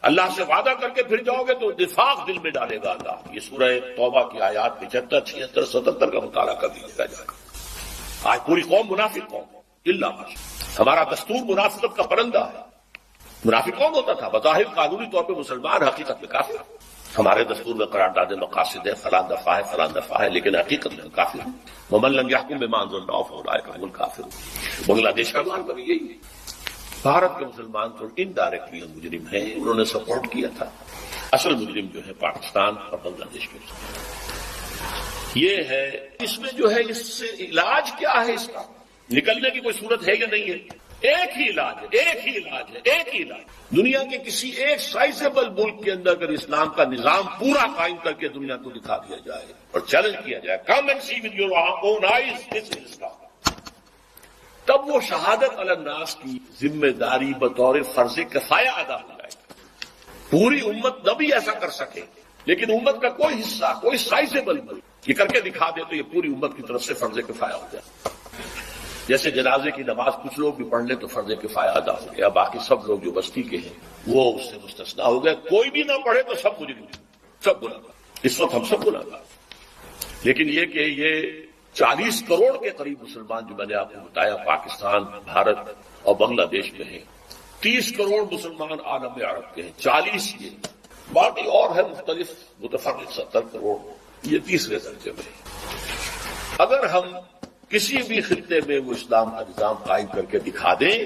اللہ سے وعدہ کر کے پھر جاؤ گے تو نفاق دل میں ڈالے گا اللہ. یہ سورہ توبہ کی آیات 75, 76, 77 کا مطالعہ کر لیجیے گا. آج پوری قوم منافق قوم اللہ. ہمارا دستور منافقت کا پرندہ ہے. منافق کون ہوتا تھا؟ بظاہر قانونی طور پہ مسلمان، حقیقت میں کافر. ہمارے دستور میں قرارداد مقاصد ہے، فلاں دفعہ ہے، فلاں دفعہ ہے، لیکن حقیقت میں کافر. ومن لم يحكم بما انزل الله فاولئك هم الكافرون. بنگلہ دیش کا مان بھی یہی ہے. بھارت کے مسلمان تو انڈائریکٹلی مجرم ہیں، انہوں نے سپورٹ کیا تھا. اصل مجرم جو ہے پاکستان اور بنگلہ دیش کے مسلمان. یہ ہے. اس میں جو ہے اس سے علاج کیا ہے؟ اس کا نکلنے کی کوئی صورت ہے یا نہیں ہے؟ ایک ہی علاج ہے، ایک ہی علاج ہے، ایک ہی علاج. دنیا کے کسی ایک سائزیبل ملک کے اندر اگر اسلام کا نظام پورا قائم کر کے دنیا کو دکھا دیا جائے اور چیلنج کیا جائے، come and see with your own eyes this is Islam, تب وہ شہادت علی الناس کی ذمہ داری بطور فرض کفایہ ادا ہو جائے گا. پوری امت نہ بھی ایسا کر سکے، لیکن امت کا کوئی حصہ، کوئی سائزیبل ملک یہ کر کے دکھا دے تو یہ پوری امت کی طرف سے فرض کفایہ ہو جائے. جیسے جنازے کی نماز کچھ لوگ بھی پڑھ لیں تو فرض کفایہ ادا ہو گیا، باقی سب لوگ جو بستی کے ہیں وہ اس سے مستثنا ہو گئے. کوئی بھی نہ پڑھے تو سب مجرم، سب گنہگار. اس وقت ہم سب گنہگار. لیکن یہ کہ یہ 40 کروڑ کے قریب مسلمان جو میں نے آپ کو بتایا پاکستان، بھارت اور بنگلہ دیش میں ہیں. 30 کروڑ مسلمان عالم عرب کے ہیں. 40 یہ باقی اور ہے مختلف متفرق 70 کروڑ. یہ تیسرے درجے میں. اگر ہم کسی بھی خطے میں وہ اسلام کا نظام قائم کر کے دکھا دیں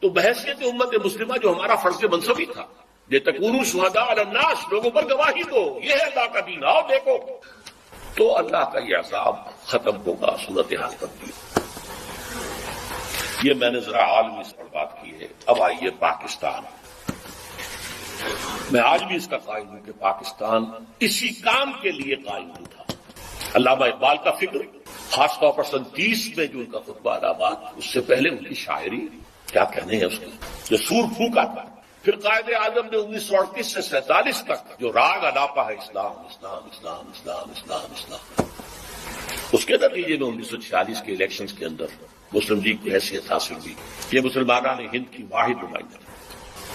تو بحیثیت امت مسلمہ جو ہمارا فرض منصبی تھا، یہ تکونوا شہداء علی الناس، لوگوں پر گواہی دو، یہ ہے اللہ کا دین، آؤ دیکھو، تو اللہ کا یہ عذاب ختم ہوگا. صورتحال تبدیل. یہ میں نے ذرا عالمی اس پر بات کی ہے. اب آئیے پاکستان. میں آج بھی اس کا قائل ہوں کہ پاکستان اسی کام کے لیے قائم ہوا تھا. علامہ اقبال کا فکر، خاص طور پر سن 30 میں جو ان کا خطبہ الہٰباد، اس سے پہلے ان کی شاعری، کیا کہنے ہیں اس کو، جو سور پھونکا تھا. پھر قائد اعظم نے 1938 سے 47 تک جو راگ الاپا ہے، اسلام اسلام اسلام اسلام اسلام اسلام، اس کے نتیجے میں 1946 کے الیکشنز کے اندر مسلم لیگ کو حیثیت حاصل ہوئی. یہ مسلمانان ہند کی واحد نمائندہ،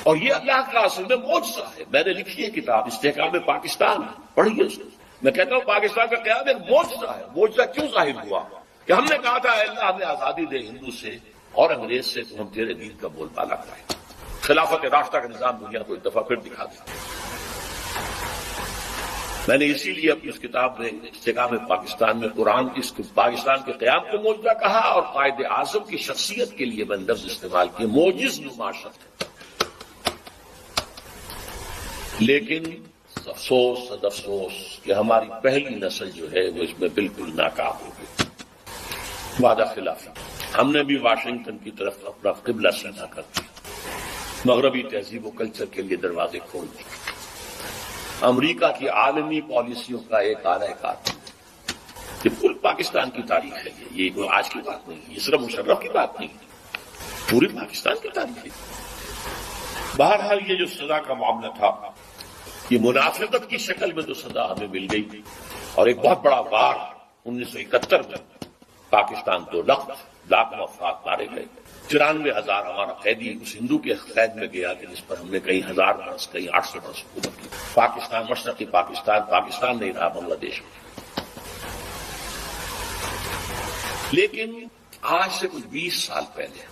اور یہ اللہ کا اصل میں معجزہ ہے. میں نے لکھی ہے کتاب استحکام پاکستان، پڑھیے اس کو. میں کہتا ہوں پاکستان کا قیام ایک معجزہ ہے. معجزہ کیوں ظاہر ہوا کہ ہم نے کہا تھا اللہ ہمیں آزادی دے ہندو سے اور انگریز سے تو ہم تیرے دین کا بول بالا کرائیں. خلافت راستہ کا نظام دنیا کو ایک دفعہ پھر دکھا دیا. میں نے اسی لیے اپنی اس کتاب میں استحکام پاکستان میں قرآن کی پاکستان کے قیام کو معجزہ کہا، اور قائد اعظم کی شخصیت کے لیے میں لفظ استعمال کیا معجز نما شخص. لیکن افسوس صد افسوس کہ ہماری پہلی نسل جو ہے وہ اس میں بالکل ناکام ہو گئی. وعدہ خلافی. ہم نے بھی واشنگٹن کی طرف اپنا قبلہ سیدھا کر دیا، مغربی تہذیب و کلچر کے لیے دروازے کھول دیے. امریکہ کی عالمی پالیسیوں کا ایک اعلی کار. یہ پوری پاکستان کی تاریخ ہے. یہ کوئی آج کی بات نہیں، یہ صرف مشرف کی بات نہیں، پوری پاکستان کی تاریخ ہے. بہرحال یہ جو سزا کا معاملہ تھا، یہ منافقت کی شکل میں تو سزا ہمیں مل گئی، اور ایک بہت بڑا وار 1971 میں پاکستان 2 لاکھ افراد مارے گئے. 94,000 ہمارا قیدی اس ہندو کے قید میں گیا کہ جس پر ہم نے کئی 1000 برس کئی 800 برس حکومت کی. پاکستان مشرقی پاکستان نہیں رہا بنگلہ دیش میں. لیکن آج سے کچھ 20 سال پہلے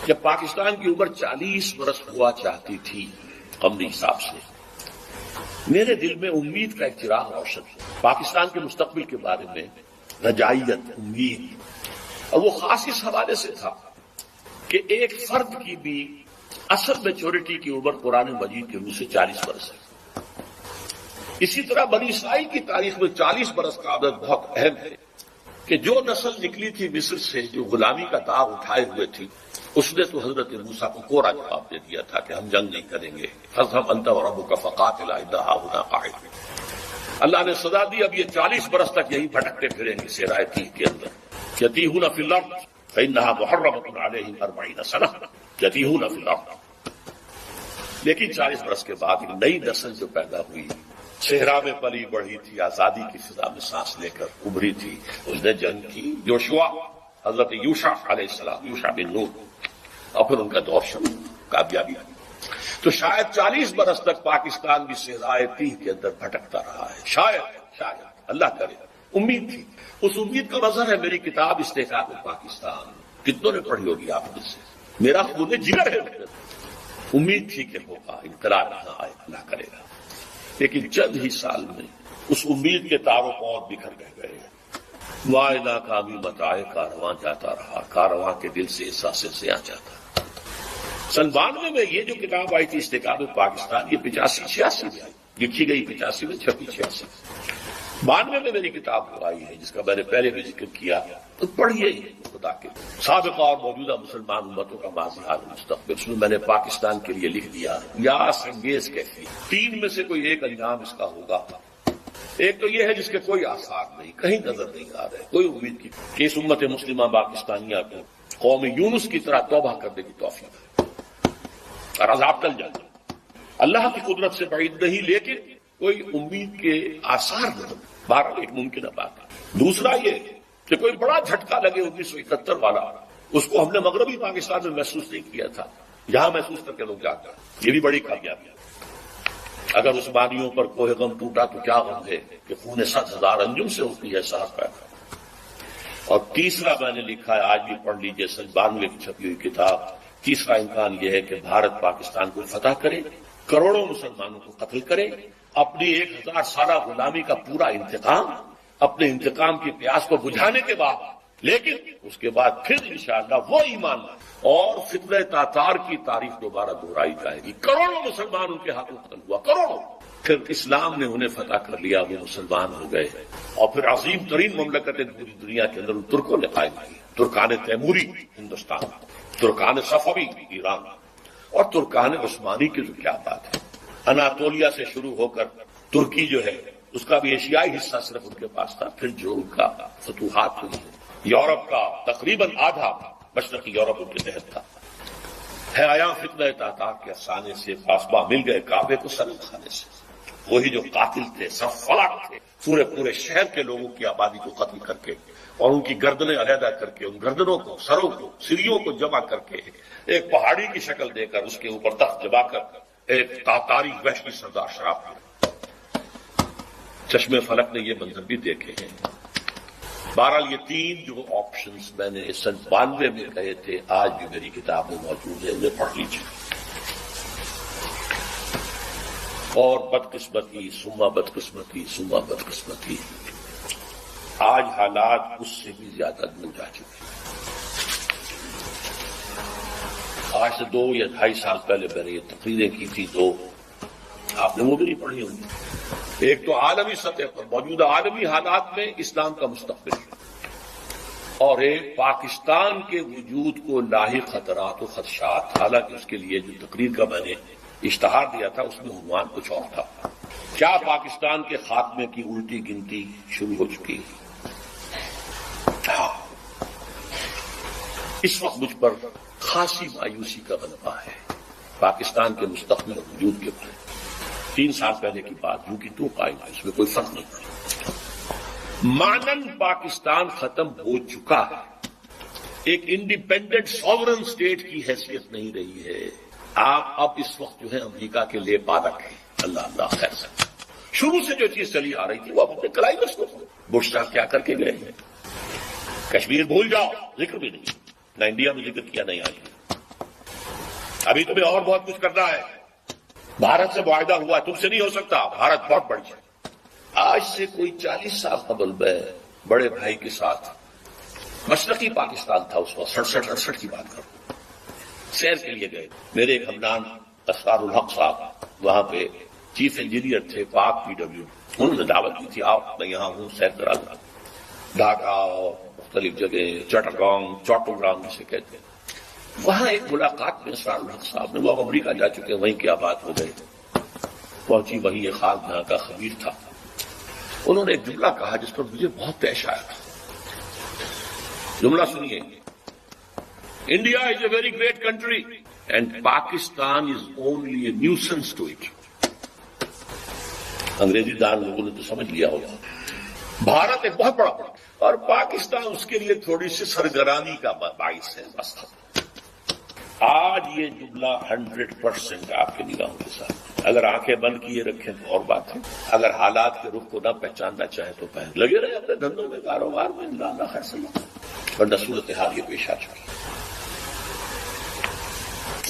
جب پاکستان کی عمر 40 برس ہوا چاہتی تھی قمری حساب سے، میرے دل میں امید کا ایک چراغ روشن ہوا. پاکستان کے مستقبل کے بارے میں رجائیت، امید، اور وہ خاص اس حوالے سے تھا کہ ایک فرد کی بھی اصل میچورٹی کی عمر قرآن مجید کے روح سے 40 برس ہے. اسی طرح بنی اسرائیل کی تاریخ میں 40 برس کا عدد بہت اہم ہے کہ جو نسل نکلی تھی مصر سے، جو غلامی کا داغ اٹھائے ہوئے تھی، اس نے تو حضرت موسیٰ کو کوڑا جواب دے دیا تھا کہ ہم جنگ نہیں کریں گے. فاذهب انت وربك فقاتلا إنا هاهنا قاعدون. اللہ نے سزا دی. اب یہ 40 برس تک یہی بھٹکتے پھریں گے صحرائے تیہ کے اندر. یتیہون فی الارض فإنها محرمة علیہم 40 سنة یتیہون فی الارض. لیکن 40 برس کے بعد ایک نئی نسل جو پیدا ہوئی، صحرا میں پلی بڑھی تھی، آزادی کی فضا میں سانس لے کر ابھری تھی، اس نے جنگ کی. یوشوا، حضرت یوشع علیہ السلام، یوشع بن نون، اور پھر ان کا دور شروع، کامیابی. تو شاید 40 برس تک پاکستان بھی صحرائے تیہ کے اندر بھٹکتا رہا ہے. شاید اللہ کرے. امید تھی. اس امید کا مظہر ہے میری کتاب استحقاق پاکستان. کتنوں نے پڑھی ہوگی آپ میں سے؟ میرا خون جگر ہے. امید تھی کہ ہوگا، انقلاب نہ آئے، اللہ کرے گا. لیکن چند ہی سال میں اس امید کے تاروں کو اور بکھر گئے. وائدہ کامی بتائے کارواں جاتا رہا، کارواں کے دل سے احساس سے آ جاتا. سن 92 میں یہ جو کتاب آئی تھی استحقاق پاکستان، یہ 85-86 میں آئی. لکھی گئی 85 میں، چھپی 86. 92 میں میری کتاب آئی ہے جس کا میں نے پہلے بھی ذکر کیا. تو پڑھیے خدا کے سابقہ اور موجودہ مسلمان امتوں کا ماضی حال مستقبل. اس میں میں نے پاکستان کے لیے لکھ دیا یاس انگیز کیفیت. 3 میں سے کوئی ایک انجام اس کا ہوگا. ایک تو یہ ہے جس کے کوئی آثار نہیں، کہیں نظر نہیں آ رہے، کوئی امید کی کہ اس امت مسلمہ پاکستانیہ کو قوم یونس کی طرح توبہ کرنے کی توفیق ہے اور عذاب ٹل جائے. اللہ کی قدرت سے بعید نہیں، لیکن کوئی امید کے آثار نہیں. بہرحال ایک ممکنہ بات ہے. دوسرا یہ کہ کوئی بڑا جھٹکا لگے 1971 والا، اس کو ہم نے مغربی پاکستان میں محسوس نہیں کیا تھا، یہاں محسوس کر کے لوگ جاتے ہیں. یہ بھی بڑی کامیابی ہے. اگر عثمانیوں پر کوہ غم ٹوٹا تو کیا غم ہے کہ خون 7,000 انجم سے ہوتی ہے احساس پیدا. اور تیسرا میں نے لکھا ہے، آج بھی پڑھ لیجیے، 92 کی چھپی ہوئی کتاب. تیسرا امکان یہ ہے کہ بھارت پاکستان کو فتح کرے، کروڑوں مسلمانوں کو قتل کرے، اپنی 1000 سالہ غلامی کا پورا انتقام، اپنے انتقام کی پیاس کو بجھانے کے بعد، لیکن اس کے بعد پھر انشاءاللہ وہ ایمان اور فتنہ تاتار کی تاریخ دوبارہ دہرائی جائے گی. کروڑوں مسلمان ان کے ہاتھوں قتل ہوا، کروڑوں. پھر اسلام نے انہیں فتح کر لیا، وہ مسلمان ہو گئے، اور پھر عظیم ترین مملکتیں پوری دنیا کے اندر ان ترکوں نے قائم کی. ترکان تیموری ہندوستان، ترکان صفوی ایران، اور ترکان عثمانی کی تو کیا بات ہے. اناطولیہ سے شروع ہو کر ترکی جو ہے اس کا بھی ایشیائی حصہ صرف ان کے پاس تھا. پھر جو ان کا فتوحات ہوئی، یورپ کا تقریباً آدھا مشرقی یورپ ان کے تحت تھا. ہے آیا فتنہ تاتار کے افسانے سے فاصبہ مل گئے کعبے کو سلم کھانے سے. وہی جو قاتل تھے، سفاک تھے، پورے شہر کے لوگوں کی آبادی کو قتل کر کے اور ان کی گردنیں علیحدہ کر کے، ان گردنوں کو، سروں کو، سریوں کو جمع کر کے ایک پہاڑی کی شکل دے کر اس کے اوپر تخت جما کر ایک تاتاری وحشی سردار شراب پیا. چشمے فلک نے یہ منظر بھی دیکھے ہیں. بہرحال یہ 3 جو آپشنز میں نے 92 میں کہے تھے آج بھی میری کتاب میں موجود ہے، انہیں پڑھ لیجیے. اور بدقسمتی ثم بدقسمتی ثم بدقسمتی، آج حالات اس سے بھی زیادہ دور جا چکے. آج سے 2 یا 2.5 سال پہلے میں نے یہ تقریریں کی تھی، 2 آپ نے وہ بھی نہیں پڑھی ہوگی. ایک تو عالمی سطح پر موجودہ عالمی حالات میں اسلام کا مستقبل، اور ایک پاکستان کے وجود کو لاحق خطرات و خدشات. حالانکہ اس کے لیے جو تقریر کا میں نے اشتہار دیا تھا اس میں عنوان کچھ اور تھا. کیا پاکستان کے خاتمے کی الٹی گنتی شروع ہو چکی؟ ہاں، اس وقت مجھ پر خاصی مایوسی کا غلبہ ہے پاکستان کے مستقبل وجود کے بارے. 3 سال پہلے کی بات یوں کی تو قائم ہے، اس میں کوئی فرق نہیں پڑا. مانن پاکستان ختم ہو چکا ہے، ایک انڈیپینڈنٹ ساورن اسٹیٹ کی حیثیت نہیں رہی ہے. آپ اب اس وقت جو ہے امریکہ کے لیے پالک ہیں. اللہ خیر سے شروع سے جو چیز چلی آ رہی تھی وہ اب اپنے کلائمیکس کو بش صاحب کیا کر کے گئے ہیں. کشمیر بھول جاؤ، ذکر بھی نہیں، نہ انڈیا میں ذکر کیا نہیں آئی. ابھی تمہیں اور بہت کچھ کرنا ہے. بھارت سے معاہدہ ہوا، تم سے نہیں ہو سکتا، بھارت بہت بڑی ہے. آج سے کوئی 40 سال قبل میں بڑے بھائی کے ساتھ مشرقی پاکستان تھا اس وقت، 67-68 کی بات کروں، سیر کے لیے گئے. میرے ایک ہمدان اسرار الحق صاحب وہاں پہ چیف انجینئر تھے پاک PW، انہوں نے دعوت دی تھی، آپ میں یہاں ہوں، سیر کرا دوں. ڈھاکہ اور مختلف جگہ، چٹاگانگ، چوٹوگرام جسے کہتے ہیں. وہاں ایک ملاقات میں اسرار الحق صاحب نے، وہ اب امریکہ جا چکے، وہیں کیا بات ہو گئی، پہنچی وہیں ایک خاص جہاں کا خبیر تھا. انہوں نے ایک جملہ کہا جس پر مجھے بہت پیش آیا تھا. جملہ سنیے، India is a very great country and Pakistan is only a nuisance to it. انگریزی دان لوگوں نے تو سمجھ لیا ہوگا. بھارت ایک بہت بڑا اور پاکستان اس کے لیے تھوڑی سی سرگرانی کا باعث ہے بس. آج یہ جملہ 100% آپ کی نگاہوں کے ساتھ، اگر آنکھیں بند کیے رکھیں تو اور بات ہے، اگر حالات کے رخ کو نہ پہچاننا چاہیں تو لگے رہے اپنے دھندوں میں، کاروبار میں، لانا خیر ورنہ صورتحال یہ پیش آ چکی،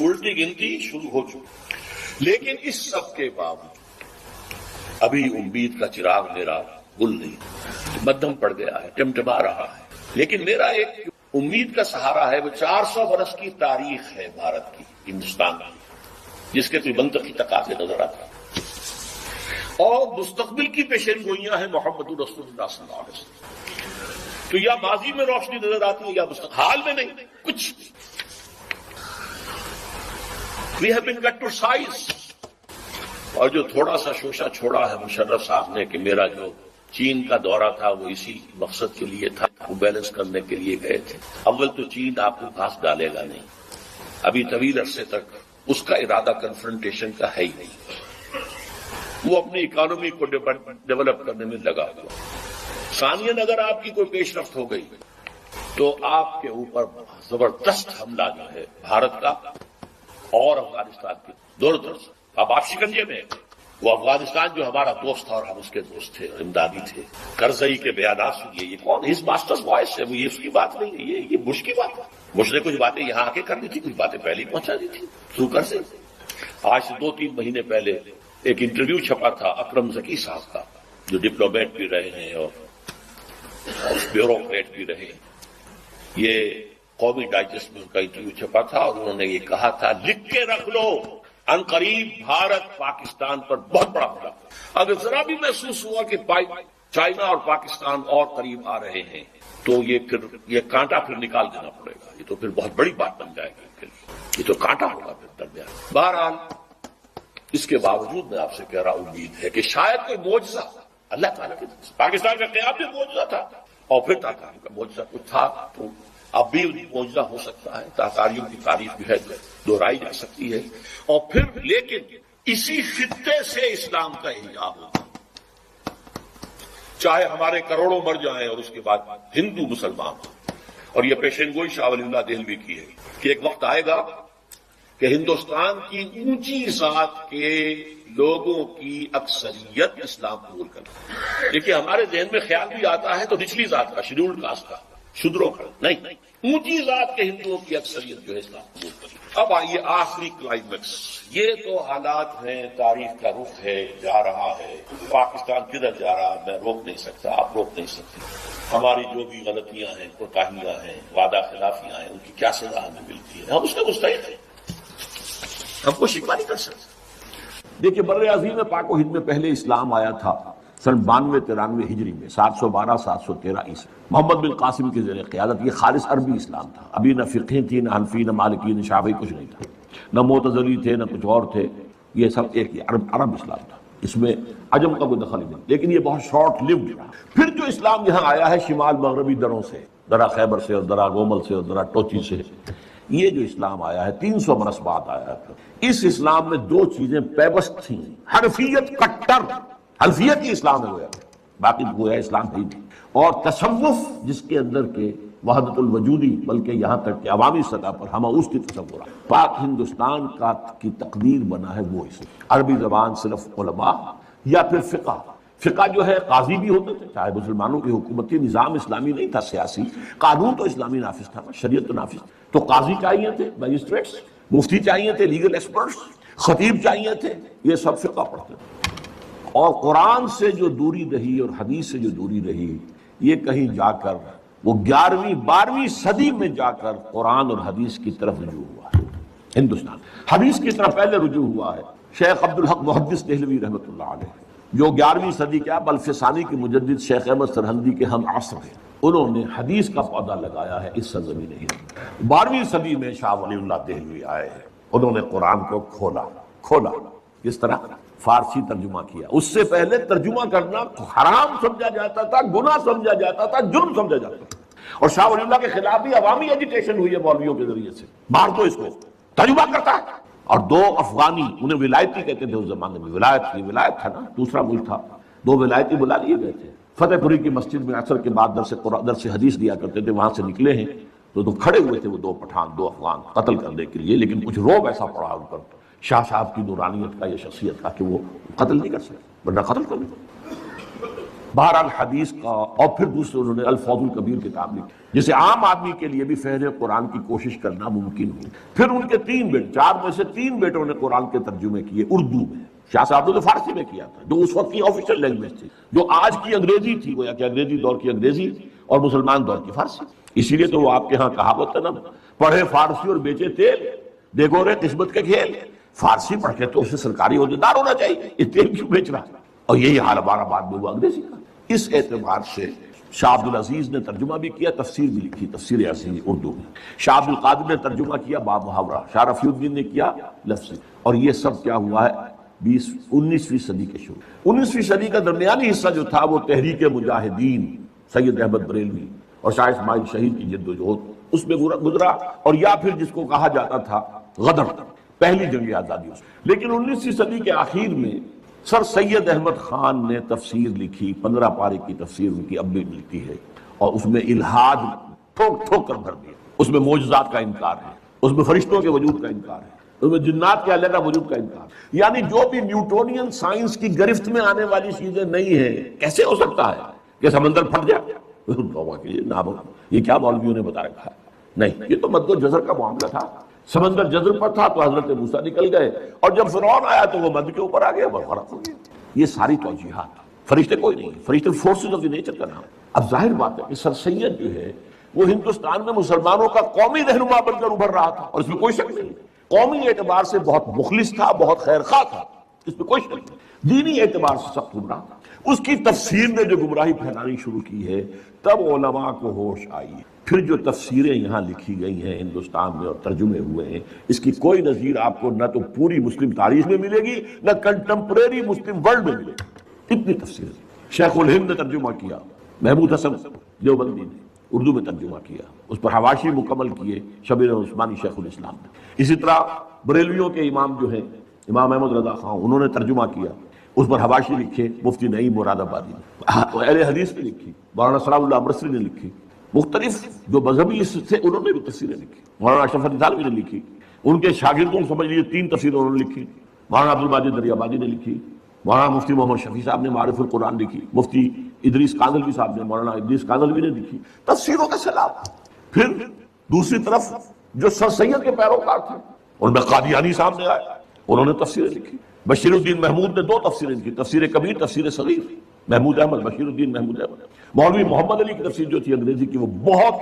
الٹی گنتی شروع ہو چکی۔ لیکن اس سب کے باوجود ابھی امید کا چراغ میرا گل نہیں، مدھم پڑ گیا ہے، ٹمٹما رہا ہے، لیکن میرا ایک امید کا سہارا ہے، وہ 400 برس کی تاریخ ہے بھارت کی، ہندوستان کی، جس کے کوئی منطقی تقاضے نظر آتے ہیں، اور مستقبل کی پیشین گوئیاں ہیں محمد رسول اللہ صلی اللہ علیہ وسلم۔ تو یا ماضی میں روشنی نظر آتی ہے یا حال میں نہیں، کچھ we have been cut to size. اور جو تھوڑا سا شوشہ چھوڑا ہے مشرف صاحب نے کہ میرا جو چین کا دورہ تھا وہ اسی مقصد کے لیے تھا، وہ بیلنس کرنے کے لیے گئے تھے۔ اول تو چین آپ کو گھاس ڈالے گا نہیں، ابھی طویل عرصے تک اس کا ارادہ کنفرنٹیشن کا ہے ہی نہیں، وہ اپنی اکانومی کو ڈیولپ کرنے میں لگا ہوا۔ ثانیاً اگر آپ کی کوئی پیش رفت ہو گئی تو آپ کے اوپر زبردست حملہ جو ہے بھارت کا اور افغانستان کی دونوں طرف سے۔ اب آپ شکنجے میں، وہ افغانستان جو ہمارا دوست تھا اور ہم اس کے دوست تھے اور امدادی تھے، کرزئی کے بیانات سنیے، یہ کون ہز ماسٹرز وائس ہے، وہ یہ اس کی بات نہیں ہے، یہ بش کی بات ہے۔ بش نے کچھ باتیں یہاں آ کے کرنی تھی، کچھ باتیں پہلے ہی پہنچا دی تھی تھرو کر سے۔ آج سے 2-3 مہینے پہلے ایک انٹرویو چھپا تھا اکرم ذکی صاحب کا، جو ڈپلومیٹ بھی رہے ہیں اور بیوروکریٹ بھی رہے ہیں، یہ قومی ڈائجسٹ میں ان کا انٹرویو چھپا تھا اور انہوں نے یہ کہا تھا، لکھ کے رکھ لو، ان قریب بھارت پاکستان پر بہت بڑا حملہ۔ اگر ذرا بھی محسوس ہوا کہ چائنا اور پاکستان اور قریب آ رہے ہیں تو یہ کانٹا پھر نکال دینا پڑے گا، یہ تو پھر بہت بڑی بات بن جائے گی ان کے لیے، یہ تو کانٹا ہوگا پھر درمیان۔ بہرحال اس کے باوجود میں آپ سے کہہ رہا ہوں، امید ہے کہ شاید کوئی معجزہ اللہ تعالیٰ کی طرف سے، پاکستان کا قیام بھی معجزہ تھا اور پھر تاکاریوں کا معجزہ کچھ تھا تو اب بھی معجزہ ہو سکتا ہے، تاکاریوں کی تعریف بھی ہے دہرائی جا سکتی ہے، اور پھر لیکن اسی خطے سے اسلام کا احیاء ہوگا، چاہے ہمارے کروڑوں مر جائیں اور اس کے بعد ہندو مسلمان ہوں۔ اور یہ پیشین گوئی شاہ ولی اللہ دہلوی کی ہے کہ ایک وقت آئے گا کہ ہندوستان کی اونچی ذات کے لوگوں کی اکثریت اسلام قبول کرے۔ دیکھیے ہمارے ذہن میں خیال بھی آتا ہے تو نچلی ذات کا، شیڈولڈ کاسٹ کا، شودروں کا نہیں، اونچی ذات کے ہندوؤں کی اکثریت جو ہے اسلام قبول کرے۔ اب آئیے آخری کلائمیکس، یہ تو حالات ہیں، تاریخ کا رخ ہے، جا رہا ہے، پاکستان کدھر جا رہا ہے میں روک نہیں سکتا، آپ روک نہیں سکتے، ہماری جو بھی غلطیاں ہیں، کوتاہیاں ہیں، وعدہ خلافیاں ہیں، ان کی کیا سزا ہمیں ملتی ہے، ہم اس کے مستحق ہیں، ہم کو شکوہ نہیں کر سکتے۔ دیکھیے بر اعظیم میں پاک و ہند میں پہلے اسلام آیا تھا سن 92-93 ہجری میں، 712-713 عیسوی، محمد بن قاسم کی زیر قیادت۔ یہ خالص عربی اسلام تھا، ابھی نہ فقہی تھی، نہ حنفی، نہ مالکی، نہ شافعی، کچھ نہیں تھا، نہ معتزلی تھے، نہ کچھ اور تھے، یہ سب ایک ہی عرب اسلام تھا، اس میں عجم کا کوئی دخل نہیں، لیکن یہ بہت شارٹ لیوڈ رہا۔ پھر جو اسلام یہاں آیا ہے شمال مغربی دروں سے، درہ خیبر سے اور درہ گومل سے اور درہ ٹوچی سے، یہ جو اسلام آیا ہے 300 برس بعد آیا ہے۔ اس اسلام میں 2 چیزیں پیوست تھیں، حنفیت کٹر، حنفیت کی اسلام ہے، باقی گویا اسلام ہے ہی نہیں، اور تصوف جس کے اندر کے وحدت الوجودی، بلکہ یہاں تک کہ عوامی سطح پر ہمہ کی تصور ہے۔ پاک ہندوستان کی تقدیر بنا ہے وہ اسلام، عربی زبان صرف علماء یا پھر فقہ جو ہے قاضی بھی ہوتے تھے، چاہے مسلمانوں کی حکومتی نظام اسلامی نہیں تھا، سیاسی قانون تو اسلامی نافذ تھا، شریعت تو نافذ، تو قاضی چاہیے تھے، میجسٹریٹس، مفتی چاہیے تھے، لیگل ایکسپرٹس، خطیب چاہیے تھے، یہ سب فقہ پڑھتے تھے۔ اور قرآن سے جو دوری رہی اور حدیث سے جو دوری رہی، یہ کہیں جا کر وہ 11ویں-12ویں صدی میں جا کر قرآن اور حدیث کی طرف رجوع ہوا ہے۔ ہندوستان حدیث کی طرف پہلے رجوع ہوا ہے۔ شیخ عبدالحق محدث دہلوی رحمۃ اللہ علیہ، جو 11ویں صدی کے بلف ثانی کے مجدد شیخ احمد سرہندی کے ہم عصر ہیں، انہوں نے حدیث کا پودا لگایا ہے اس سرزمین ہند۔ 12ویں صدی میں شاہ ولی اللہ دہلوی آئے ہیں، انہوں نے قرآن کو کھولا، کس طرح؟ فارسی ترجمہ کیا۔ اس سے پہلے ترجمہ کرنا حرام سمجھا جاتا تھا، گناہ سمجھا جاتا تھا، جرم سمجھا جاتا تھا، اور شاہ ولی اللہ کے خلاف بھی عوامی ایجیٹیشن ہوئی ہے مولویوں کے ذریعے سے، مار دو اس کو، ترجمہ کرتا ہے۔ اور 2 افغانی، انہیں ولایتی کہتے تھے اس زمانے میں، ولایت تھا نا، دوسرا ملک تھا، 2 ولایتی بلا لیے گئے تھے۔ فتح پوری کی مسجد میں اثر کے بعد درس حدیث دیا کرتے تھے، وہاں سے نکلے ہیں تو کھڑے ہوئے تھے وہ دو پٹھان، دو افغان قتل کرنے کے لیے، لیکن کچھ روب ایسا پڑا ان پر شاہ صاحب کی نورانیت کا یا شخصیت کا کہ وہ قتل نہیں کر سکے، ورنہ قتل کر لیں۔ بہرحال حدیث کا، اور پھر دوسرے انہوں نے الفوز الکبیر کتاب لکھی جسے عام آدمی کے لیے بھی فہم قرآن کی کوشش کرنا ممکن ہو۔ پھر ان کے 3 بیٹے، 4 میں سے 3 بیٹوں نے قرآن کے ترجمے کیے اردو میں۔ شاہ صاحب نے تو فارسی میں کیا تھا جو اس وقت کی آفیشل لینگویج تھی، جو آج کی انگریزی تھی، گویا کہ انگریزی دور کی انگریزی اور مسلمان دور کی فارسی۔ اسی لیے تو وہ آپ کے ہاں کہاوت ہے نا، پڑھے فارسی اور بیچے تیل، دیکھو رے قسمت کے کھیل۔ فارسی پڑھ کے تو اسے سرکاری عہدیدار ہونا چاہیے، یہ تیل کیوں بیچ رہا ہے؟ اور یہی حال ہمارا بعد میں ہوا انگریزی کا۔ اس اعتبار سے شاہ عبد العزیز نے ترجمہ بھی کیا، تفسیر بھی لکھی، تفسیر عزیز اردو میں۔ شاہ عبد القادر نے ترجمہ کیا با محاورہ، شاہ رفیع الدین نے کیا لفظی۔ اور یہ سب کیا ہوا ہے 19ویں صدی کے شروع۔ 19ویں صدی کا درمیانی حصہ جو تھا وہ تحریک مجاہدین سید احمد بریلوی اور شاہ اسماعیل شہید کی جد و جہد اس میں گزرا، اور یا پھر جس کو کہا جاتا تھا غدر، پہلی جنگ آزادی۔ لیکن 19ویں صدی کے آخر میں سر سید احمد خان نے تفسیر لکھی، 15 پارے کی تفسیر ان کی اب بھی ملتی ہے، اور اس میں الہاد ٹھوک ٹھوک کر بھر دیا۔ اس میں معجزات کا انکار ہے، اس میں فرشتوں کے وجود کا انکار ہے، اس میں جنات کے علیحدہ وجود کا انکار ہے، یعنی جو بھی نیوٹونین سائنس کی گرفت میں آنے والی چیزیں نہیں ہیں۔ کیسے ہو سکتا ہے کہ سمندر پھٹ جائے؟ یہ کیا مولویوں نے بتا رکھا ہے؟ نہیں، یہ تو مد و جزر کا معاملہ تھا۔ سمندر جزر پر تھا تو حضرت موسیٰ نکل گئے، اور جب فرعون آیا تو وہ مد کے اوپر آ گیا، وہ غرق ہو گیا۔ یہ ساری توجیحات، فرشتے کوئی نہیں، فرشتے فورسز آف دی نیچر کا نام۔ اب ظاہر بات ہے کہ سر سید جو ہے وہ ہندوستان میں مسلمانوں کا قومی رہنما بن کر ابھر رہا تھا، اور اس میں کوئی شک نہیں۔ قومی اعتبار سے بہت مخلص تھا، بہت خیر خواہ تھا، اس میں کوئی شک نہیں۔ دینی اعتبار سے سخت گمراہ تھا۔ اس کی تفسیر نے جو گمراہی پھیلانی شروع کی ہے، تب علماء کو ہوش آئی۔ پھر جو تفسیریں یہاں لکھی گئی ہیں ہندوستان میں اور ترجمے ہوئے ہیں، اس کی کوئی نظیر آپ کو نہ تو پوری مسلم تاریخ میں ملے گی، نہ کنٹمپریری مسلم ورلڈ میں ملے گی۔ اتنی تفسیریں۔ شیخ الہند نے ترجمہ کیا، محمود حسن دیوبندی نے اردو میں ترجمہ کیا، اس پر حواشی مکمل کیے شبیر عثمانی شیخ الاسلام نے۔ اسی طرح بریلویوں کے امام جو ہیں امام احمد رضا خان، انہوں نے ترجمہ کیا، اس پر حواشی لکھے مفتی نعیم مراد آبادی نے۔ اہل حدیث نے لکھی، مولانا صلاح اللہ امرسری نے لکھی، مختلف جو مذہبی تھے انہوں نے بھی تفسیریں لکھی، مولانا اشرف علی تھانوی نے لکھی، ان کے شاگردوں سمجھ لیجیے 3 تفسیریں انہوں نے لکھی، مولانا عبد الماجد دریابادی نے لکھی، مولانا مفتی محمد شفیع صاحب نے معارف القرآن لکھی، مفتی ادریس کاندھلوی صاحب نے، مولانا ادریس کاندھلوی نے لکھی، تفسیروں کا سیلاب۔ پھر دوسری طرف جو سر سید کے پیروکار تھے ان میں قادیانی صاحب نے آئے، انہوں نے تفسیریں لکھی۔ بشیر الدین محمود نے 2 تفسیریں لکھی، تفسیر کبیر، تفسیر صغیر، محمود احمد، بشیر الدین محمود احمد۔ مولوی محمد علی کی تفسیر جو تھی انگریزی کی، وہ بہت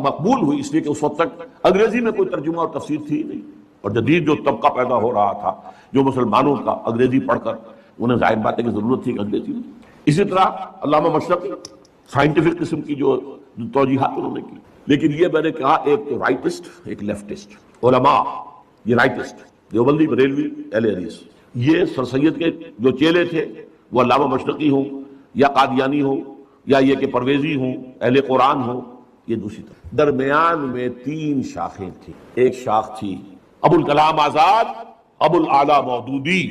مقبول ہوئی، اس لیے کہ اس وقت تک انگریزی میں کوئی ترجمہ اور تفسیر تھی نہیں، اور جدید جو طبقہ پیدا ہو رہا تھا جو مسلمانوں کا انگریزی پڑھ کر انہیں ظاہر بات ہے کہ ضرورت تھی کہ انگریزی میں۔ اسی طرح علامہ مشرقی سائنٹیفک قسم کی جو توجیحات انہوں نے کی۔ لیکن یہ میں نے کہا ایک تو رائٹسٹ، ایک لیفٹسٹ علماء، یہ رائٹسٹ دیوبندی، بریلوی، اہل حدیث، یہ سر سید کے جو چیلے تھے وہ علامہ مشرقی ہوں یا قادیانی ہوں یا یہ کہ پرویزی ہوں، اہل قرآن ہوں، یہ دوسری طرف۔ درمیان میں 3 شاخیں تھیں۔ ایک شاخ تھی ابو الکلام آزاد، ابو الاعلیٰ مودودی۔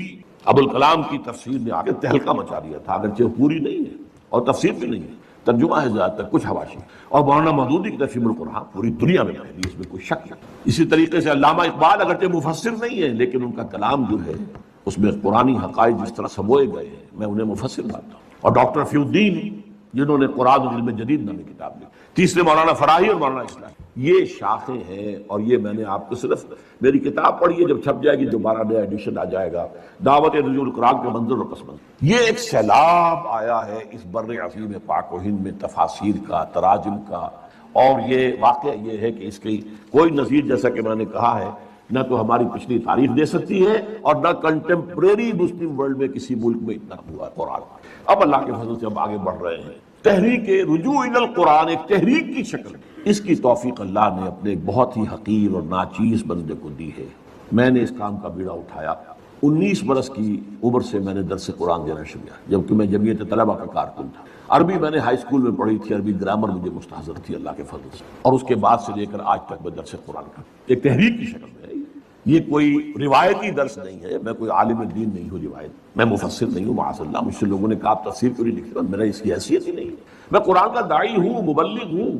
ابو الکلام کی تفسیر نے آگے تہلکہ مچا دیا تھا، اگرچہ پوری نہیں ہے اور تفسیر بھی نہیں ہے، ترجمہ ہے زیادہ تر، کچھ حواشی۔ اور مولانا مودودی کی تفسیر القرآن پوری دنیا میں پھیلی، اس میں کوئی شک نہیں۔ اسی طریقے سے علامہ اقبال اگرچہ مفسر نہیں ہے، لیکن ان کا کلام جو ہے اس میں قرآنی حقائق جس طرح سموئے گئے ہیں، میں انہیں مفسر مانتا ہوں۔ اور ڈاکٹر رفیع الدین جنہوں نے قرآن علم جدید نامی کتاب لکھی، تیسرے مولانا فراہی اور مولانا اسلامی، یہ شاخیں ہیں۔ اور یہ میں نے آپ کو صرف میری کتاب پڑھی ہے، جب چھپ جائے گی دوبارہ نیا ایڈیشن آ جائے گا، دعوت نزول القرآن کے منظر و پس منظر، یہ ایک سیلاب آیا ہے اس بر عظیم پاک و ہند میں تفاسیر کا، تراجم کا۔ اور یہ واقعہ یہ ہے کہ اس کی کوئی نظیر، جیسا کہ میں نے کہا ہے، نہ تو ہماری پچھلی تاریخ دے سکتی ہے اور نہ کنٹمپریری مسلم ورلڈ میں کسی ملک میں اتنا ہوا قرآن۔ اب اللہ کے فضل سے ہم آگے بڑھ رہے ہیں۔ تحریک رجوع الی القرآن ایک تحریک کی شکل، اس کی توفیق اللہ نے اپنے ایک بہت ہی حقیر اور ناچیز بندے کو دی ہے۔ میں نے اس کام کا بیڑا اٹھایا۔ 19 برس کی عمر سے میں نے درس قرآن دینا شروع کیا، جبکہ میں جمعیت طلبہ کا کارکن تھا۔ عربی میں نے ہائی اسکول میں پڑھی تھی، عربی گرامر مجھے مستحضر تھی اللہ کے فضل سے، اور اس کے بعد سے لے کر آج تک میں درس قرآن کا ایک تحریک کی شکل میں ہے۔ یہ کوئی روایتی درس نہیں ہے، میں کوئی عالم دین نہیں ہوں روایت، میں مفسر نہیں ہوں معاذ اللہ، مجھ سے لوگوں نے کہا تفسیر کیوں نہیں لکھی، میرا اس کی حیثیت ہی نہیں ہے۔ میں قرآن کا داعی ہوں، مبلغ ہوں،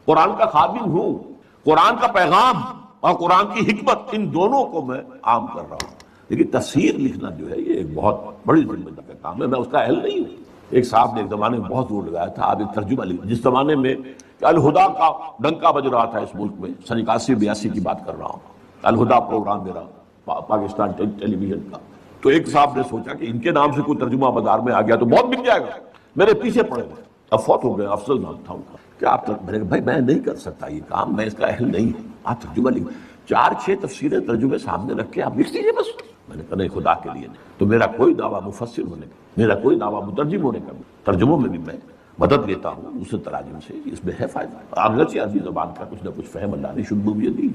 قرآن کا خادم ہوں، قرآن کا پیغام اور قرآن کی حکمت ان دونوں کو میں عام کر رہا ہوں۔ لیکن تفسیر لکھنا جو ہے یہ ایک بہت بڑی ذمہ داری کا کام ہے، میں اس کا اہل نہیں ہوں۔ ایک صاحب نے ایک زمانے میں بہت زور لگایا تھا، آپ ایک ترجمہ لکھ، جس زمانے میں الہدا کا ڈنکا بج رہا تھا اس ملک میں، سن 81-82 کی بات کر رہا ہوں، الہدا پروگرام میرا پاکستان ٹیلی ویژن کا، تو ایک صاحب نے سوچا کہ ان کے نام سے کوئی ترجمہ بازار میں آ گیا تو بہت بک جائے گا، میرے پیچھے پڑے گئے، اب فوت ہو گئے، افضل نام تھا ان کا، کہ آپ بھائی میں نہیں کر سکتا یہ کام، میں اس کا اہل نہیں ہوں، آپ ترجمہ لکھ 4-6 تفسیریں ترجمے سامنے رکھ کے آپ لکھ دیجیے بس۔ میں نے کہا نہیں، خدا کے لیے نہیں، تو میرا کوئی دعویٰ مفسر ہونے کا، میرا کوئی دعویٰ مترجم ہونے کا، ترجموں میں بھی میں مدد لیتا ہوں دوسرے تراجم سے، اس میں ہے فائدہ، اگرچہ عربی زبان کا کچھ نہ کچھ فہم اللہ نے شروع میں دی۔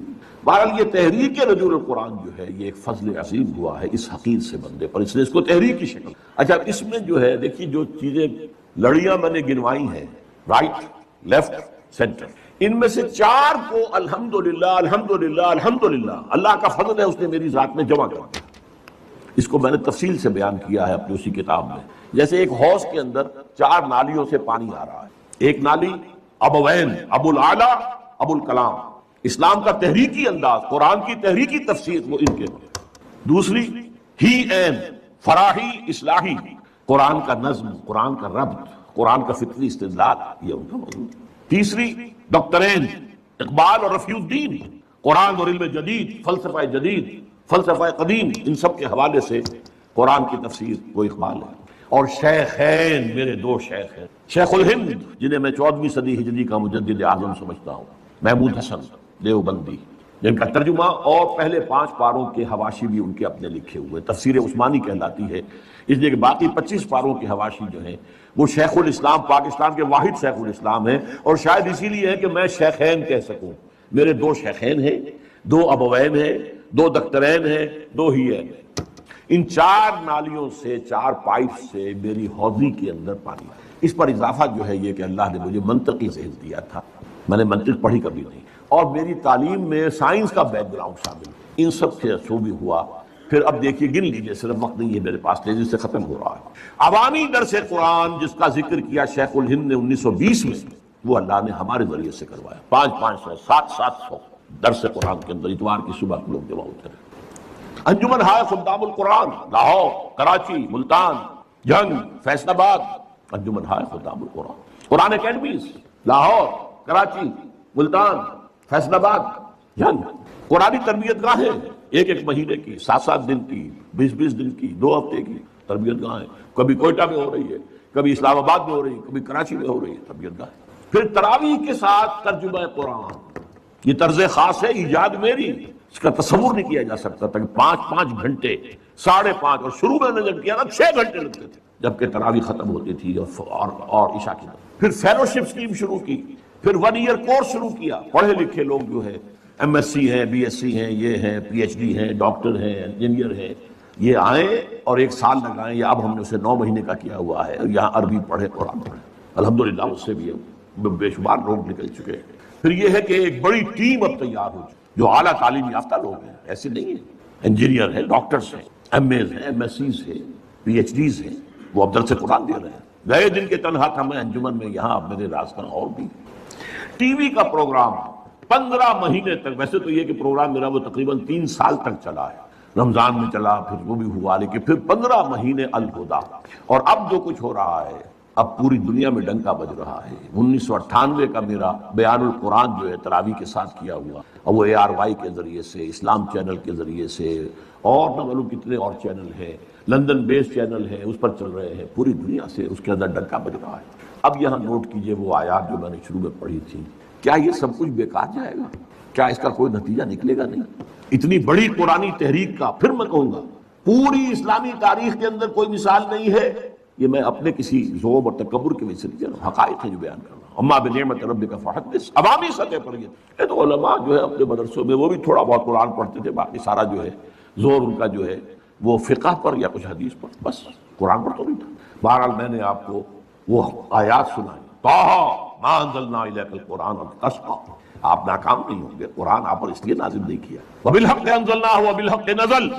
بہرحال یہ تحریک رجوع القرآن جو ہے یہ ایک فضل عظیم ہوا ہے اس حقیر سے بندے پر، اس نے اس کو تحریک کی شکل۔ اچھا، اس میں جو ہے دیکھیے جو چیزیں لڑیاں میں نے گنوائی ہیں، رائٹ، لیفٹ، سینٹر، ان میں سے 4 کو الحمدللہ الحمدللہ الحمدللہ اللہ کا فضل ہے اس نے میری ذات میں جمع کر دیا۔ اس کو میں نے تفصیل سے بیان کیا ہے اپنی اسی کتاب میں، جیسے ایک حوض کے اندر 4 نالیوں سے پانی آ رہا ہے، ایک نالی ابوین، ابو الاعلیٰ، ابو الکلام، اسلام کا تحریکی انداز، قرآن کی تحریکی تفسیر وہ ان کے، دوسری ہی این، فراہی، اصلاحی، قرآن کا نظم، قرآن کا ربط، قرآن کا فطری استدلال، یہ ان کا موضوع، تیسری ڈاکٹرین، اقبال اور رفیع الدین، قرآن اور علم جدید، فلسفہ جدید، فلسفہ قدیم، ان سب کے حوالے سے قرآن کی تفسیر وہ اقبال ہے۔ اور شیخین، میرے 2 شیخ ہیں، شیخ الہند جنہیں میں 14ویں صدی ہجری کا مجدد اعظم سمجھتا ہوں، محمود حسن دیوبندی، جن کا ترجمہ اور پہلے 5 پاروں کے حواشی بھی ان کے اپنے لکھے ہوئے، تفسیر عثمانی کہلاتی ہے، اس لیے کہ باقی 25 پاروں کے حواشی جو ہیں وہ شیخ الاسلام، پاکستان کے واحد شیخ الاسلام ہیں، اور شاید اسی لیے ہے کہ میں شیخین کہہ سکوں، میرے 2 شیخین ہیں، 2 ابوین ہیں، 2 دخترین ہیں، 2 ہی ہیں۔ ان 4 نالیوں سے، 4 پائپ سے میری حوضی کے اندر پانی، اس پر اضافہ جو ہے یہ کہ اللہ نے مجھے منطقی ذہن دیا تھا، میں نے منطق پڑھی کبھی نہیں، اور میری تعلیم میں سائنس کا بیک گراؤنڈ شامل، ان سب سے اثر بھی ہوا۔ پھر اب دیکھیے گن لیجیے، صرف وقت نہیں ہے میرے پاس، تیزی سے ختم ہو رہا ہے۔ عوامی درس قرآن جس کا ذکر کیا شیخ الہند نے 1920 میں، وہ اللہ نے ہمارے ذریعے سے کروایا، 500 700 درس قرآن کے اندر اتوار کی صبح کو لوگ جمع ہوتے رہے۔ انجمن ہائے خدام القرآن، لاہور، کراچی، ملتان، جنگ، فیصل آباد، انجمن ہائے خدام القرآن، قرآن اکیڈمیز، لاہور، کراچی، ملتان، فیصل آباد، جنگ، قرآنی تربیت گاہیں، 1 مہینے کی، 7 دن کی، 20 دن کی، 2 ہفتے کی تربیت گاہیں، کبھی کوئٹہ میں ہو رہی ہے، کبھی اسلام آباد میں ہو رہی ہے، کبھی کراچی میں ہو رہی ہے تربیت گاہیں۔ پھر تراویح کے ساتھ ترجمہ قرآن، یہ طرز خاص ہے، ایجاد میری، اس کا تصور نہیں کیا جا سکتا تھا کہ 5 گھنٹے، 5.5، اور شروع میں نے جب کیا نا 6 گھنٹے لگتے تھے جبکہ تراویح ختم ہوتی تھی اور عشاء کی۔ پھر فیلوشپ اسکیم شروع کی، پھر 1 ایئر کورس شروع کیا، پڑھے لکھے لوگ جو ہے MSc ہیں، BSc ہیں، یہ ہیں، PhD ہیں، ڈاکٹر ہیں، انجینئر ہیں، یہ آئیں اور 1 سال لگائیں، یا اب ہم نے اسے 9 مہینے کا کیا ہوا ہے، یہاں عربی پڑھے، قرآن پڑھے، الحمدللہ اس سے بھی بے شمار لوگ نکل چکے ہیں۔ پھر یہ ہے کہ ایک بڑی ٹیم اب تیار ہو چکی جو اعلیٰ تعلیم یافتہ لوگ ہیں، ایسے نہیں ہیں، انجینئر ہیں، ڈاکٹرز ہیں، MAs ہیں، MSCs ہیں، PhDs ہیں، وہ اب درس قرآن دے رہے ہیں۔ گئے دن کے تنہا تھا میں انجمن میں، یہاں اب میرے راز کا اور بھی ٹی وی کا پروگرام 15 مہینے تک، ویسے تو یہ کہ پروگرام میرا وہ تقریباً 3 سال تک چلا ہے، رمضان میں چلا، پھر وہ بھی ہوا، لیکن پھر 15 مہینے الہدا، اور اب جو کچھ ہو رہا ہے اب پوری دنیا میں ڈنکا بج رہا ہے۔ 1998 کا میرا بیان القرآن جو ہے تراویح کے ساتھ کیا ہوا، اور وہ ARY کے ذریعے سے، اسلام چینل کے ذریعے سے، اور نہ معلوم کتنے اور چینل ہیں، لندن بیس چینل ہے، اس پر چل رہے ہیں، پوری دنیا سے اس کے اندر ڈنکا بج رہا ہے۔ اب یہاں نوٹ کیجئے وہ آیات جو میں نے شروع میں پڑھی تھی، کیا یہ سب کچھ بیکار جائے گا؟ کیا اس کا کوئی نتیجہ نکلے گا؟ نہیں۔ اتنی بڑی قرآنی تحریک کا، پھر میں کہوں گا پوری اسلامی تاریخ کے اندر کوئی مثال نہیں ہے، یہ میں اپنے کسی ذوق اور تکبر کی وجہ سے نہیں، حقائق ہے جو بیان کر رہا ہوں۔ اما بنعمت ربک فحدث، عوامی سطح پر یہ تو علماء جو ہے اپنے مدرسوں میں وہ بھی تھوڑا بہت قرآن پڑھتے تھے، باقی سارا جو ہے زور ان کا جو ہے وہ فقہ پر یا کچھ حدیث پر، بس قرآن پر تو نہیں تھا۔ بہرحال میں نے آپ کو وہ آیات سنائی، طٰہٰ ما انزلنا الیک القرآن لتشقیٰ، آپ ناکام نہیں ہوں گے، قرآن آپ پر اس لیے نازل نہیں کیا، وبالحق انزلناہ وبالحق نزل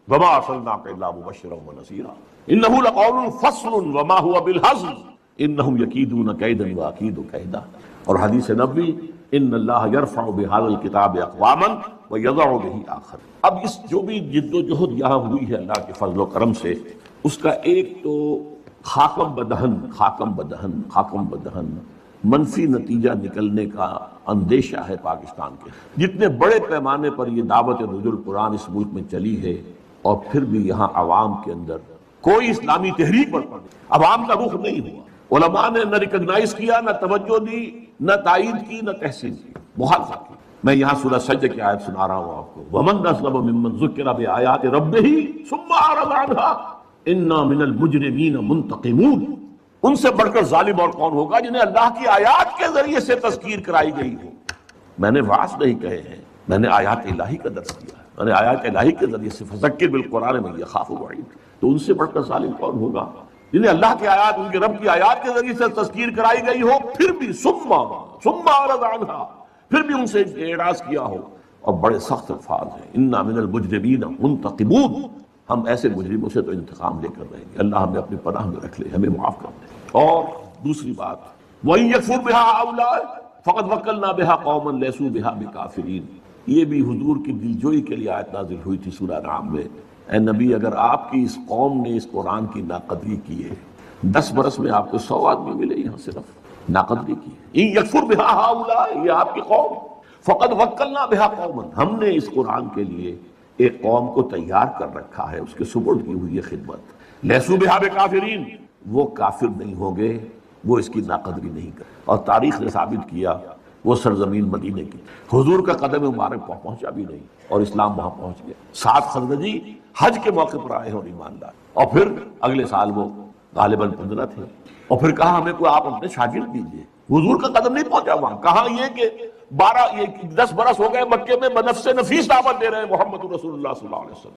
وما ارسلناک الا مبشرا ونذیرا انہ لقول فصل وما هو بالہزل انہم یکیدون کیدا واکید کیدا، اور حدیث نبوی ان اللہ یرفع بہذا الکتاب اقواما ویضع بہ آخر۔ اب اس جو بھی جد و جہد یہاں ہوئی ہے اللہ کے فضل و کرم سے، اس کا ایک تو خاکم بدہن منفی نتیجہ نکلنے کا اندیشہ ہے پاکستان کے۔ جتنے بڑے پیمانے پر یہ دعوت رجوع القرآن اس ملک میں چلی ہے، اور پھر بھی یہاں عوام کے اندر کوئی اسلامی تحریک برپا نہیں، عوام کا رخ نہیں ہوا، علماء نے نہ ریکگنائز کیا، نہ توجہ دی، نہ تائید کی، نہ تحسین کی، مخالفت کی۔ میں یہاں سورہ سجدہ کی آیت سنا رہا ہوں آپ کو، وَمَنْ أَظْلَمُ مِمَّنْ ذُكِّرَ بِآيَاتِ رَبِّهِ ثُمَّ أَعْرَضَ عَنْهَا إِنَّا مِنَ الْمُجْرِمِينَ مُنْتَقِمُونَ۔ ان سے بڑھ کر ظالم اور کون ہوگا جنہیں اللہ کی آیات کے ذریعے سے تذکیر کرائی گئی ہو۔ میں نے وعظ نہیں کہے ہیں، میں نے آیات الہی کا درس کیا ہے، میں نے آیات الہی کے ذریعے سے فذکر بالقرآن من یخاف وعید، تو ان سے بڑھ کر ظالم کون ہوگا جنہیں اللہ کی آیات، ان کے رب کی آیات کے ذریعے سے تذکیر کرائی گئی ہو، پھر بھی ثم اعرض عنہا، پھر بھی ان سے اعراض کیا ہو۔ اور بڑے سخت الفاظ ہیں، انا من المجرمین منتقمون، ہم ایسے مجرموں سے تو انتقام لے کر رہیں گے، اللہ ہمیں اپنی پناہ میں رکھ لے، ہمیں معاف کر دے۔ اور دوسری بات، وَإِن يَكْفُرْ بِهَا هَؤُلَاءِ فَقَدْ وَكَّلْنَا بِهَا قَوْمًا لَيْسُوا بِهَا بِكَافِرِينَ۔ یہ بھی حضور کی دلجوئی کے لیے آیت نازل ہوئی تھی سورہ انعام میں، اے نبی اگر آپ کی اس قوم نے اس قرآن کی ناقدری کی ہے، 10 برس میں آپ کو 100 آدمی ملے یہاں صرف ناقدری کی ہے۔ إِن يَكْفُرْ بِهَا هَؤُلَاءِ، یہ آپ کی قوم، فَقَدْ وَكَّلْنَا بِهَا قَوْمًا، ہم نے اس قرآن کے لیے ایک قوم کو تیار کر رکھا ہے، اس کے سپرد کی ہوئی ہے خدمت، لَيْسُوا بِهَا بِكَافِرِينَ، وہ کافر نہیں ہوں گے، وہ اس کی ناقدری نہیں کر۔ اور تاریخ نے ثابت کیا وہ سرزمین مدینے کی حضور کا قدم مبارک پہنچا بھی نہیں، اور اسلام وہاں پہنچ گیا۔ 7 خزرجی حج کے موقع پر آئے اور ایماندار، اور پھر اگلے سال وہ غالباً 15 تھے، اور پھر کہا ہمیں کوئی آپ اپنے شاگرد دیجیے۔ حضور کا قدم نہیں پہنچا وہاں، کہاں یہ کہ 10 برس ہو گئے مکے میں بنفس نفیس دعوت دے رہے ہیں محمد رسول اللہ صلی اللہ علیہ وسلم۔